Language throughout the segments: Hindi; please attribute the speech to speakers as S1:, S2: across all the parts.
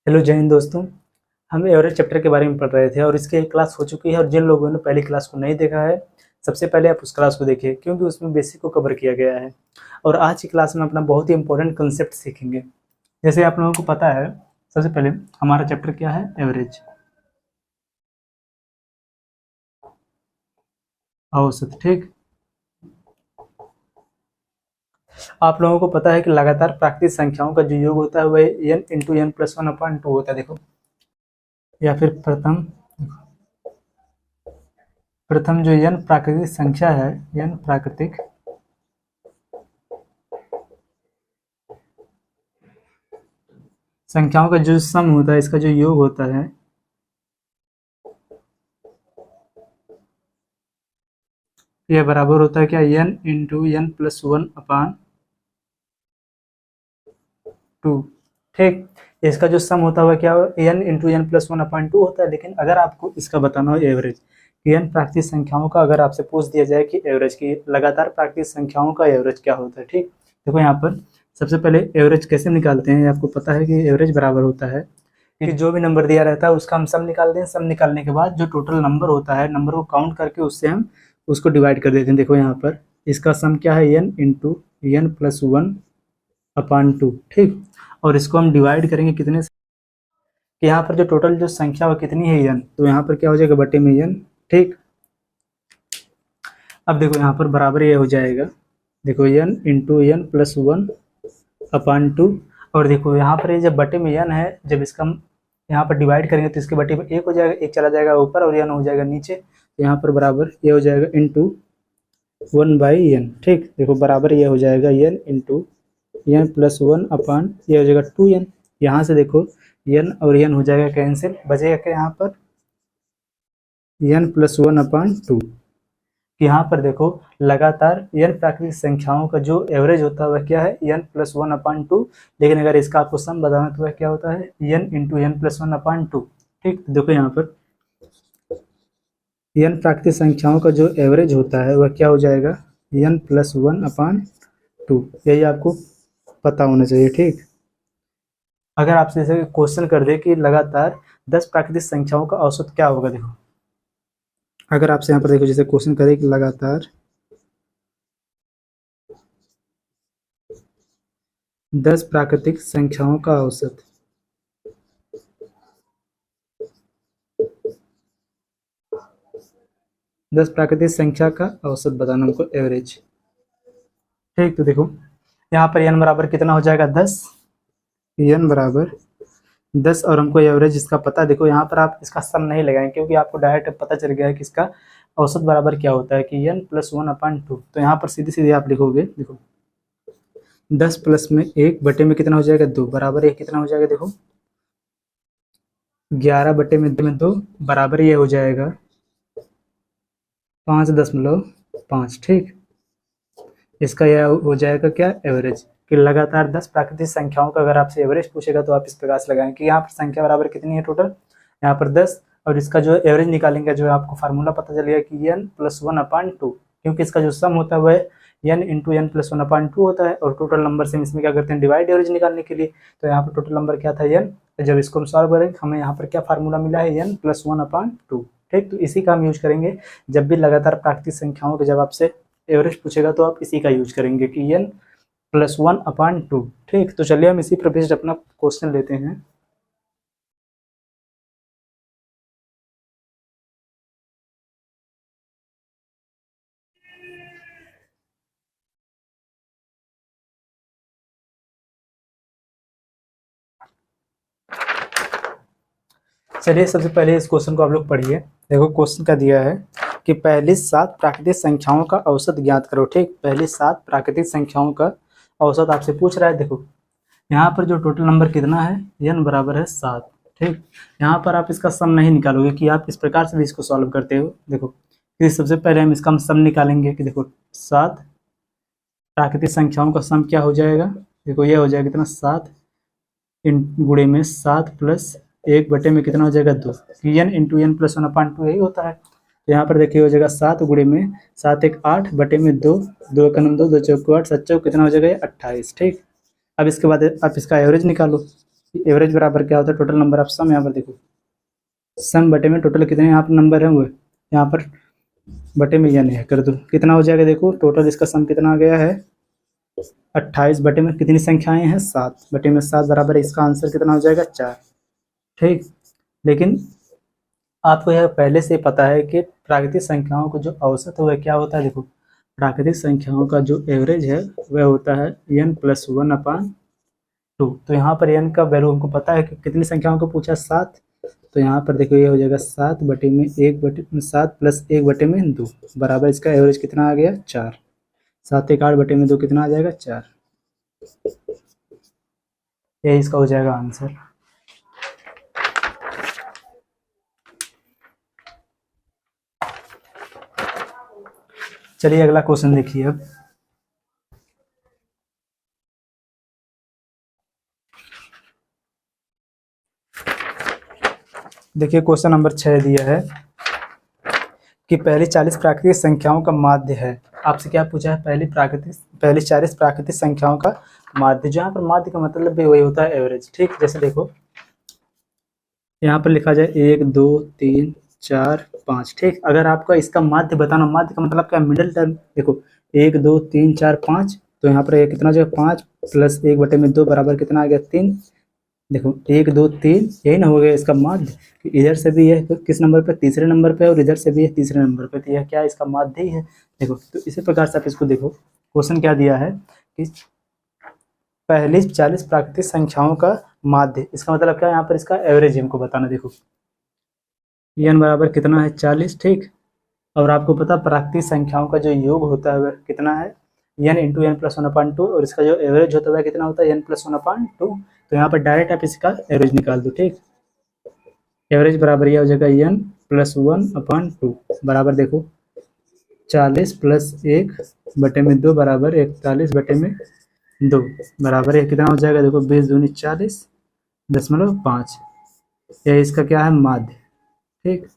S1: हेलो जय हिंद दोस्तों। हम एवरेज चैप्टर के बारे में पढ़ रहे थे और इसकी एक क्लास हो चुकी है और जिन लोगों ने पहली क्लास को नहीं देखा है सबसे पहले आप उस क्लास को देखिए क्योंकि उसमें बेसिक को कवर किया गया है। और आज की क्लास में अपना बहुत ही इंपॉर्टेंट कंसेप्ट सीखेंगे। जैसे आप लोगों को पता है, सबसे पहले हमारा चैप्टर क्या है, एवरेज, औसत। ठीक, आप लोगों को पता है कि लगातार प्राकृतिक संख्याओं का जो योग होता है वह n into n plus one upon two होता है। देखो, या फिर प्रथम जो n प्राकृतिक संख्या है, n प्राकृतिक संख्याओं का जो सम होता है, इसका जो योग होता है, यह बराबर होता है क्या, n into n plus one upon two. ठीक, इसका जो सम होता है क्या, n into n plus one upon two होता है। लेकिन अगर आपको इसका बताना हो एवरेज, कि n प्राकृतिक संख्याओं का अगर आपसे पूछ दिया जाए कि एवरेज की लगातार प्राकृतिक संख्याओं का एवरेज क्या होता है। ठीक, देखो यहाँ पर सबसे पहले एवरेज कैसे निकालते हैं, आपको पता है कि एवरेज बराबर होता है कि जो भी नंबर दिया रहता है उसका हम सम निकालते हैं। सम निकालने के बाद जो टोटल नंबर होता है, नंबर को काउंट करके उससे हम उसको डिवाइड कर देते हैं। देखो यहाँ पर इसका सम क्या है, n into n plus one upon two. ठीक, और इसको हम डिवाइड करेंगे कितने से, कि यहाँ पर जो टोटल जो संख्या वो कितनी है, n, तो यहाँ पर क्या हो जाएगा, बटे में n। ठीक, अब देखो यहाँ पर बराबर ये हो जाएगा, देखो n into n plus one upon two. और देखो यहाँ पर ये जब बटे में n है, जब इसका हम यहाँ पर डिवाइड करेंगे तो इसके बटे में एक हो जाएगा, एक चला जाएगा ऊपर और n हो जाएगा नीचे। तो यहाँ पर बराबर ये हो जाएगा इंटू वन बाई n। ठीक, देखो बराबर ये हो जाएगा n into n plus one upon ये हो जाएगा टू n। यहाँ से देखो n और n हो जाएगा कैंसिल, बचेगा क्या यहाँ पर, n plus one upon to. यहाँ पर देखो लगातार n प्राकृतिक संख्याओं का जो एवरेज होता है वह क्या है, n plus one upon to. लेकिन अगर इसका आपको सम बताना तो वह क्या होता है, n into n plus one upon two. ठीक, देखो यहाँ पर n प्राकृतिक संख्याओं का जो एवरेज होता है वह क्या हो जाएगा, n plus one upon two. यही आपको पता होना चाहिए। ठीक, अगर आपसे जैसे क्वेश्चन कर दे कि लगातार 10 प्राकृतिक संख्याओं का औसत क्या होगा, देखो अगर आपसे यहाँ पर देखो जैसे क्वेश्चन करे कि लगातार 10 प्राकृतिक संख्याओं का औसत, 10 प्राकृतिक संख्या का औसत बताना हमको, एवरेज। ठीक, तो देखो यहाँ पर n बराबर कितना हो जाएगा, 10, n बराबर 10 और हमको एवरेज इसका पता। देखो यहाँ पर आप इसका सम नहीं लगाएंगे क्योंकि आपको डायरेक्ट पता चल गया है कि इसका औसत बराबर क्या होता है, कि n plus one upon to. तो यहाँ पर सीधे सीधे आप लिखोगे, देखो 10 प्लस में एक बटे में कितना हो जाएगा, दो, बराबर ये कितना हो जाएगा, देखो 11 बटे में दो, बराबर ये हो जाएगा 5.5। ठीक, इसका यह हो जाएगा क्या, एवरेज, कि लगातार 10 प्राकृतिक संख्याओं का अगर आपसे एवरेज पूछेगा तो आप इस प्रकार से लगाएंगे कि यहाँ पर संख्या बराबर कितनी है टोटल, यहाँ पर 10, और इसका जो एवरेज निकालेंगे, जो आपको फार्मूला पता चलेगा कि n plus one upon two, क्योंकि इसका जो सम होता है वह n into n plus one upon two होता है। और टोटल नंबर से हम इसमें क्या करते हैं, डिवाइड एवरेज निकालने के लिए। तो यहाँ पर टोटल नंबर क्या था, n। जब इसको हम सॉल्व करेंगे हमें यहाँ पर क्या फार्मूला मिला है, n plus one upon two. ठीक, तो इसी का हम यूज करेंगे जब भी लगातार प्राकृतिक संख्याओं के जब आपसे एवरेज पूछेगा तो आप इसी का यूज करेंगे कि n plus one upon two. ठीक, तो चलिए हम इसी पर बेस्ड अपना क्वेश्चन लेते हैं। चलिए सबसे पहले इस क्वेश्चन को आप लोग पढ़िए। देखो क्वेश्चन का दिया है कि पहली 7 प्राकृतिक संख्याओं का औसत ज्ञात करो। ठीक, पहली 7 प्राकृतिक संख्याओं का औसत आपसे पूछ रहा है। देखो यहाँ पर जो टोटल नंबर कितना है, n बराबर है 7। ठीक, यहाँ पर आप इसका सम नहीं निकालोगे कि आप इस प्रकार से भी इसको सॉल्व करते हो। देखो कि सबसे पहले हम इसका सम निकालेंगे कि देखो 7 प्राकृतिक संख्याओं का सम क्या हो जाएगा, देखो ये हो जाएगा कितना, 7 गुणे में 7 प्लस एक बटे में कितना हो जाएगा, 2। n into n plus one upon two यही होता है। तो यहाँ पर देखिए हो जाएगा 7 गुणे में 7 एक 8 बटे में 2, 2 का 2, 2 चौक 8, 7 चौक कितना हो जाएगा, 28। ठीक, अब इसके बाद आप इसका एवरेज निकालो। एवरेज बराबर क्या होता है, टोटल नंबर ऑफ सम। यहाँ पर देखो सम बटे में टोटल कितने यहाँ पर नंबर है, वो यहाँ पर बटे में यानी है कर दो, कितना हो जाएगा देखो, टोटल इसका सम कितना आ गया है 28 बटे में कितनी संख्याएं हैं 7 बटे में 7 बराबर, इसका आंसर कितना हो जाएगा 4। ठीक, लेकिन आपको यह पहले से पता है कि प्राकृतिक संख्याओं को जो औसत है वह क्या होता है। देखो प्राकृतिक संख्याओं का जो एवरेज है वह होता है n+1/2। तो यहाँ पर n का वैल्यू हमको पता है कि कितनी संख्याओं को पूछा 7, तो यहाँ पर देखो ये हो जाएगा 7 बटे में 1 बटे 7 + 1 बटे में 2 बराबर, इसका एवरेज कितना आ गया 4। 7 × 8 बटे में 2 कितना आ जाएगा 4। यही इसका हो जाएगा आंसर। चलिए अगला क्वेश्चन देखिए अब। देखिए क्वेश्चन नंबर 6 दिया है कि पहली 40 प्राकृतिक संख्याओं का माध्य है। आपसे क्या पूछा है, पहली 40 प्राकृतिक संख्याओं का माध्य। जहाँ पर माध्य का मतलब भी वही होता है एवरेज। ठीक, जैसे देखो यहाँ पर लिखा जाए 1 2 3 4 5। ठीक, अगर आपका इसका माध्य बताना, माध्य का मतलब क्या, मिडिल टर्म। देखो 1 2 3 4 5, तो यहाँ पर कितना जो 5 + 1 बटे में 2 बराबर कितना आ गया 3। देखो 1 2 3, यही ना हो गया इसका माध्य। इधर से भी यह किस नंबर पे, तीसरे नंबर पे, और इधर से भी यह तीसरे नंबर पे, तो यह क्या इसका माध्य ही है। देखो तो इसी प्रकार से आप इसको देखो, क्वेश्चन क्या दिया है कि पहली 40 प्राकृतिक संख्याओं का माध्य, इसका मतलब क्या है, यहाँ पर इसका एवरेज हमको बताना। देखो n बराबर कितना है 40। ठीक, और आपको पता प्राकृतिक संख्याओं का जो योग होता है वह कितना है n × n+1/2, और इसका जो एवरेज होता है वह कितना होता है n+1/2। तो यहाँ पर डायरेक्ट आप इसका एवरेज निकाल दो। ठीक, एवरेज बराबर यह हो जाएगा n+1/2 बराबर, देखो 40 + 1 बटे में 2 बराबर 41 बटे में 2 बराबर, ये कितना हो जाएगा, देखो 20 दूनी 40.5। यह इसका क्या है माध्य। ठीक,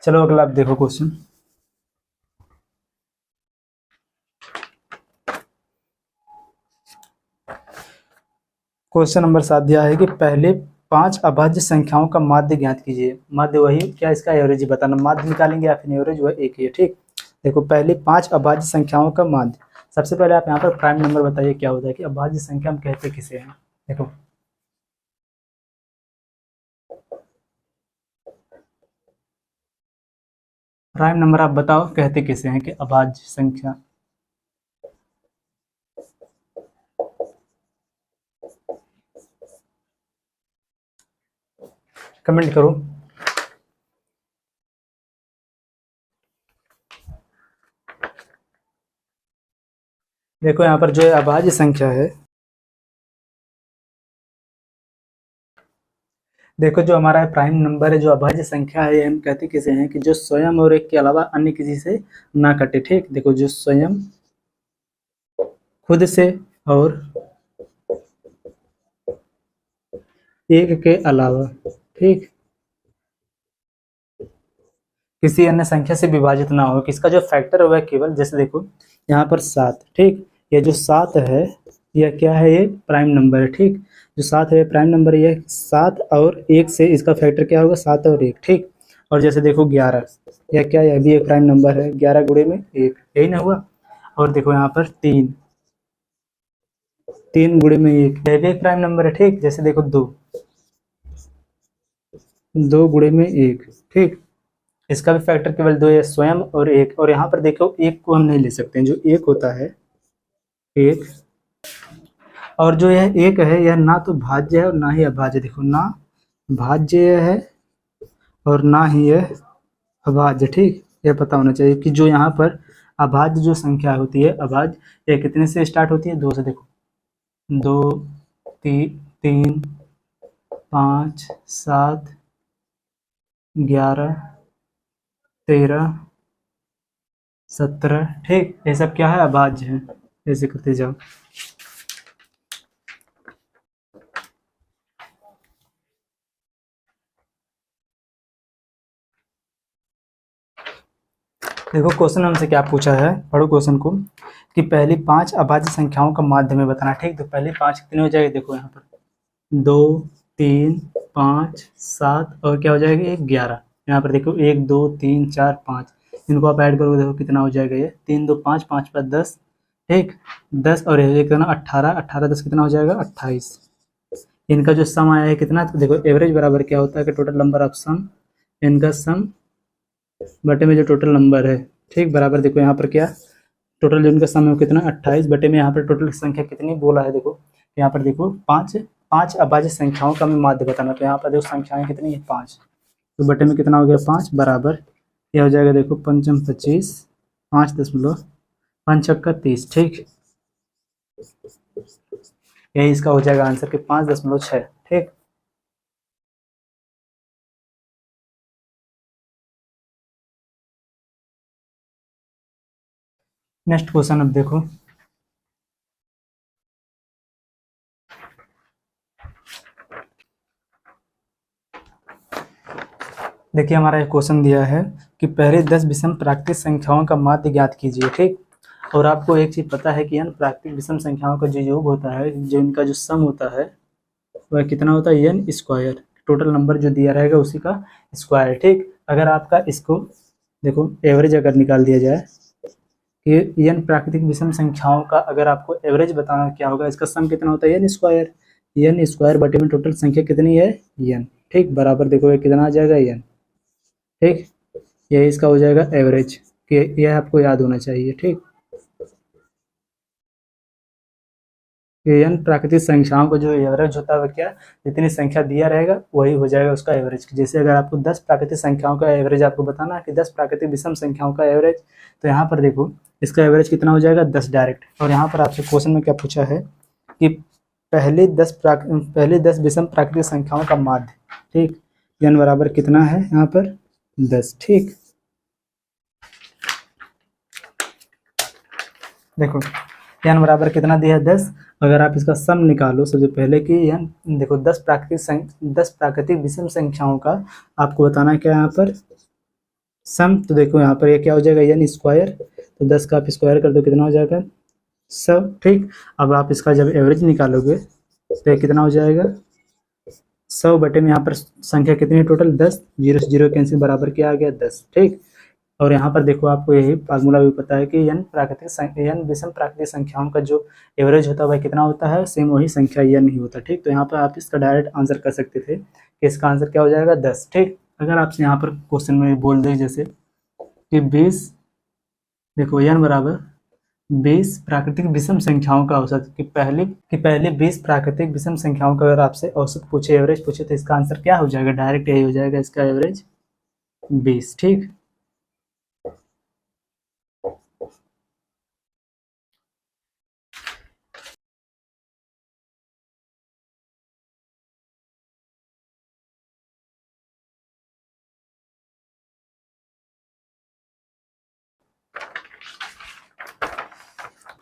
S1: चलो अगला आप देखो क्वेश्चन। क्वेश्चन नंबर 7 दिया है कि पहले 5 अभाज्य संख्याओं का माध्य ज्ञात कीजिए। माध्य वही क्या, इसका एवरेज ही बताना, माध्य निकालेंगे या फिर एवरेज, वह एक ही है। ठीक, देखो पहले 5 अभाज्य संख्याओं का माध्य। सबसे पहले आप यहाँ पर प्राइम नंबर बताइए क्या होता है, कि अभाज्य संख्या हम कहते किसे हैं। देखो प्राइम नंबर आप बताओ कहते किसे हैं, कि अभाज्य संख्या। कमेंट करो। देखो यहाँ पर जो अभाज्य संख्या है, देखो जो हमारा प्राइम नंबर है, जो अभाज्य संख्या है, हम कहते किसे हैं कि जो स्वयं और एक के अलावा अन्य किसी से ना कटे। ठीक, देखो जो स्वयं खुद से और एक के अलावा, ठीक, किसी अन्य संख्या से विभाजित ना हो, किसका जो फैक्टर है वह केवल, जैसे देखो यहाँ पर 7। ठीक, ये जो 7 है यह क्या है, ये प्राइम नंबर है। ठीक, जो 7 है प्राइम नंबर, ये 7 और 1 से इसका फैक्टर क्या होगा 7 और 1। ठीक, और जैसे देखो 11, यह क्या है, यह भी एक प्राइम नंबर है, 11 गुणे में 1, यही ना हुआ। और देखो यहाँ पर 3, 3 गुणे में 1, यह भी एक प्राइम नंबर है। ठीक, जैसे देखो 2, 2 गुणे में 1। ठीक, इसका भी फैक्टर केवल 2 है, स्वयं और 1। और यहाँ पर देखो 1 को हम नहीं ले सकते हैं, जो 1 होता है 1, और जो यह 1 है यह ना तो भाज्य है और ना ही अभाज्य। देखो ना भाज्य है और ना ही यह अभाज्य। ठीक, यह पता होना चाहिए कि जो यहाँ पर अभाज्य जो संख्या होती है, अभाज्य यह कितने से स्टार्ट होती है, 2 से। देखो 2 3 5 7 11 13 17। ठीक, ये सब क्या है अभाज्य है, ऐसे करते जाओ। देखो क्वेश्चन हमसे क्या पूछा है, पढ़ो क्वेश्चन को, कि पहली 5 अभाज्य संख्याओं का माध्य में बताना। ठीक, तो पहली 5 कितनी हो जाएगी, देखो यहाँ पर 2 3 5 7 और क्या हो जाएगी 1 11। यहाँ पर देखो 1 2 3 4 5, इनको आप ऐड करोगे देखो कितना हो जाएगा, ये 3 2 5 5 5 10। ठीक, 10 और ये कितना 18, 18 10 कितना हो जाएगा 28। इनका जो सम आया है कितना, तो देखो एवरेज बराबर क्या होता है कि टोटल नंबर ऑफ सम, इनका सम बटे में जो टोटल नंबर है। ठीक, बराबर देखो यहाँ पर क्या टोटल जो इनका सम है कितना 28 बटे में यहाँ पर टोटल संख्या कितनी बोला है, देखो यहाँ पर देखो 5 अभाज्य संख्याओं का हमें माध्य बताना। तो यहाँ पर देखो संख्याएं कितनी है 5, तो बटे में कितना हो गया 5 बराबर क्या हो जाएगा, देखो 5 25 5 दशमलव 5 छक्का 30। ठीक, यही इसका हो जाएगा आंसर कि 5.6। ठीक, नेक्स्ट क्वेश्चन अब देखो, देखिए हमारा एक क्वेश्चन दिया है कि पहले 10 विषम प्राकृतिक संख्याओं का माध्य ज्ञात कीजिए। ठीक, और आपको एक चीज पता है कि n प्राकृतिक विषम संख्याओं का जो योग होता है, जो इनका जो सम होता है वह कितना होता है n स्क्वायर, टोटल नंबर जो दिया रहेगा उसी का स्क्वायर। ठीक, अगर आपका इसको देखो एवरेज अगर निकाल दिया जाए कि n प्राकृतिक विषम संख्याओं का अगर आपको एवरेज बताना क्या होगा, इसका सम कितना होता है n स्क्वायर बटे में टोटल संख्या कितनी है n। ठीक, बराबर देखो ये कितना आ जाएगा n। ठीक, ये इसका हो जाएगा एवरेज, कि यह आपको याद होना चाहिए। ठीक, n प्राकृतिक संख्याओं को जो एवरेज होता है वह क्या, जितनी संख्या दिया रहेगा वही हो जाएगा उसका एवरेज। जैसे अगर आपको 10 प्राकृतिक संख्याओं का एवरेज आपको बताना है कि 10 प्राकृतिक विषम संख्याओं का एवरेज, तो यहाँ पर देखो इसका एवरेज कितना हो जाएगा 10 डायरेक्ट। और यहाँ पर आपसे क्वेश्चन में क्या पूछा है कि पहले 10 विषम प्राकृतिक संख्याओं का माध्य। ठीक, n बराबर कितना है यहाँ पर 10। ठीक, देखो n बराबर कितना दिया है 10। अगर आप इसका सम निकालो सबसे पहले कि n देखो 10 प्राकृतिक विषम संख्याओं का आपको बताना है क्या यहाँ पर सम। तो देखो यहाँ पर ये क्या हो जाएगा n स्क्वायर, तो 10 का आप स्क्वायर कर दो कितना हो जाएगा 100। ठीक, अब आप इसका जब एवरेज निकालोगे तो ये कितना हो जाएगा 100 बटे में यहाँ पर संख्या कितनी है टोटल 10, 0 से 0 कैंसिल बराबर क्या आ गया 10। ठीक, और यहाँ पर देखो आपको यही फार्मूला भी पता है कि n विषम प्राकृतिक संख्याओं का जो एवरेज होता है वह कितना होता है, सेम वही संख्या n ही होता है। ठीक, तो यहाँ पर आप इसका डायरेक्ट आंसर कर सकते थे कि इसका आंसर क्या हो जाएगा 10। ठीक, अगर आपसे यहाँ पर क्वेश्चन में बोल दें जैसे कि 20, देखो n बराबर 20 प्राकृतिक विषम संख्याओं का औसत, कि पहले 20 प्राकृतिक विषम संख्याओं का अगर आपसे औसत पूछे, एवरेज पूछे, तो इसका आंसर क्या हो जाएगा, डायरेक्ट यही हो जाएगा इसका एवरेज 20। ठीक,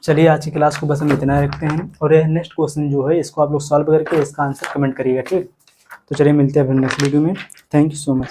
S1: चलिए आज की क्लास को बस हम इतना रखते हैं, और ये नेक्स्ट क्वेश्चन जो है इसको आप लोग सॉल्व करके इसका आंसर कमेंट करिएगा। ठीक, तो चलिए मिलते हैं फिर नेक्स्ट वीडियो में। Thank you so much.